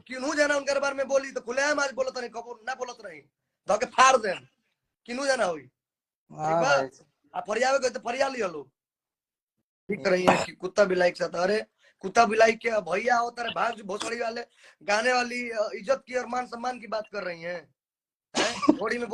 किन्हू जाना उनके बारे में बोली तो खुलेआम आज बोलत नहीं, कबो ना बोलत रही धके फाड़ देम। किन्हू जाना होई ठीक बा। आ फरियावे गए तो फरिया लियो लोग ठीक रही है कि कुत्ता बिलाई के साथ। अरे कुत्ता बिलाई के भैया होता है भाग भोसड़ी वाले गाने वाली इज्जत की और मान सम्मान की बात कर रही हैं घोड़ी में।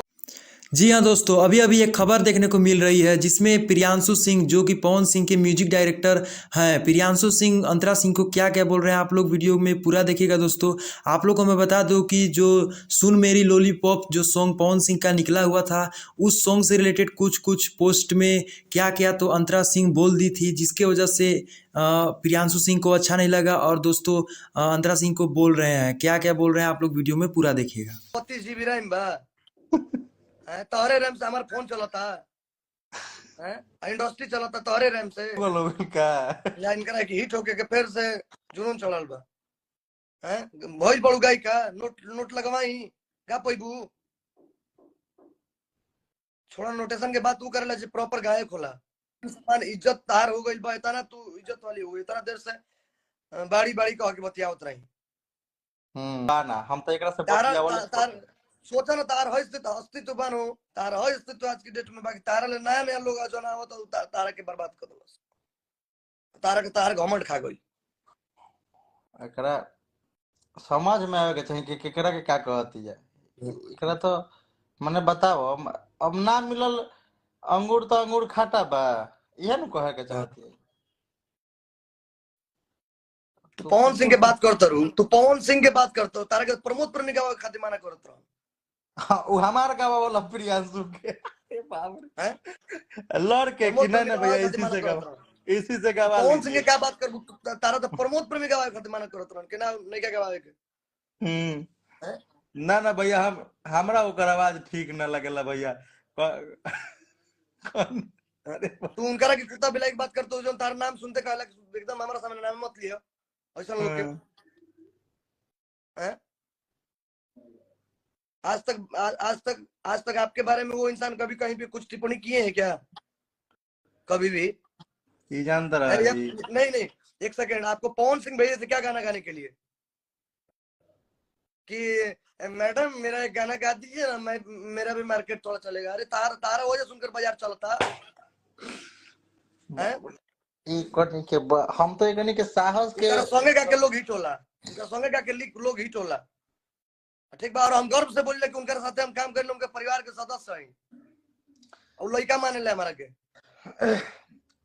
जी हाँ दोस्तों, अभी अभी एक खबर देखने को मिल रही है जिसमें प्रियांशु सिंह जो कि पवन सिंह के म्यूजिक डायरेक्टर हैं, प्रियांशु सिंह अंतरा सिंह को क्या क्या बोल रहे हैं आप लोग वीडियो में पूरा देखिएगा दोस्तों। आप लोग को मैं बता दूं कि जो सुन मेरी लॉलीपॉप जो सॉन्ग पवन सिंह का निकला हुआ था, उस सॉन्ग से रिलेटेड कुछ कुछ पोस्ट में क्या क्या तो अंतरा सिंह बोल दी थी, जिसके वजह से प्रियांशु सिंह को अच्छा नहीं लगा। और दोस्तों अंतरा सिंह को बोल रहे हैं, क्या क्या बोल रहे हैं आप लोग वीडियो में पूरा देखिएगा। 32 GB रैम बा तोहरे रैम से हमार फोन चलता इंडस्ट्री चलता तोहरे रैम से या इनकरा की हिट होके के फिर से जुनून चलल बा भइल बड़ू गाय का नोट लगवाई का पैबू छोड़ा नोटेशन के बाद तू करेला जे प्रॉपर गायक होला समान इज्जत तार हो गइल बा इतना तू इज्जत वाली हो इतना देर से बाड़ी बाड़ी कह के बतियावत रही ना हम तो एकरा से तार सोचा ना तार अस्तित्व बनो तार अस्तित्व आज की डेट में बाकी तारा ले नया नया लोग जो ना हो तो तारा के बर्बाद कर दलस तारा के तार घमंड खा गई। एकरा समझ में आवे के चाहिए कि केकरा के का कहती है एकरा तो मने बताओ अब ना मिलल अंगूर तो अंगूर खाटा बा यह न कहे के चाहती है। तू पवन सिंह के बात करत रहू तू पवन सिंह के बात करत हो तारा के प्रमोद प्रेमी गावा खातिर मना करत रहो वो हमार गावा वाला प्रियांशु के बाप रे लड़ के कि नहीं ना भैया इसी से गावा पवन सिंह के क्या बात कर तारा तो प्रमोद प्रेमी गावा खातिर मना करत रहो के ना नहीं क्या गावे के ना ना भैया हम हमरा ओकर आवाज ठीक ना लगेला भैया। तू उनकरा की कुत्ता बिलाई की बात करतो जो तार नाम सुनते कहला एकदम हमारा सामने नाम मत लियो ऐसा लोग के आज तक आपके बारे में वो इंसान कभी कहीं भी कुछ टिप्पणी किए हैं क्या कभी भी ये जानता रहा नहीं एक सेकंड आपको पवन सिंह भेजे थे क्या गाना गाने के लिए कि मैडम मेरा एक गाना गा दीजिए ना मेरा भी मार्केट थोड़ा चलेगा। अरे तारा वजह सुनकर बाजार चलता है हम तो एक के साहस के संगे गा के लोग हिट होला संगे गा के लोग हिट होला ठीक बा। और हम गर्व से बोलिए कि उनके साथ हम काम कर उनके परिवार के सदस्य हैं और लड़का माने ले हमारा के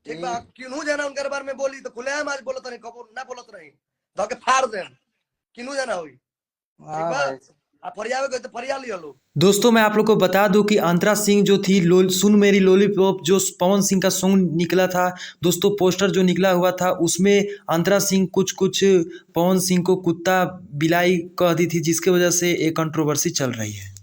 ठीक बा। किन्हू जाना उनके बारे में बोली तो खुलेआम आज बोलत नहीं, कबो ना बोलत रही धके फाड़ देम। किन्हू जाना होई ठीक बा आ फरियावे गए तो फरिया लियो लोग। दोस्तों मैं आप लोग को बता दूं कि अंतरा सिंह जो थी सुन मेरी लॉलीपॉप जो पवन सिंह का सॉन्ग निकला था दोस्तों, पोस्टर जो निकला हुआ था उसमें अंतरा सिंह कुछ पवन सिंह को कुत्ता बिलाई कह दी थी, जिसके वजह से एक कंट्रोवर्सी चल रही है।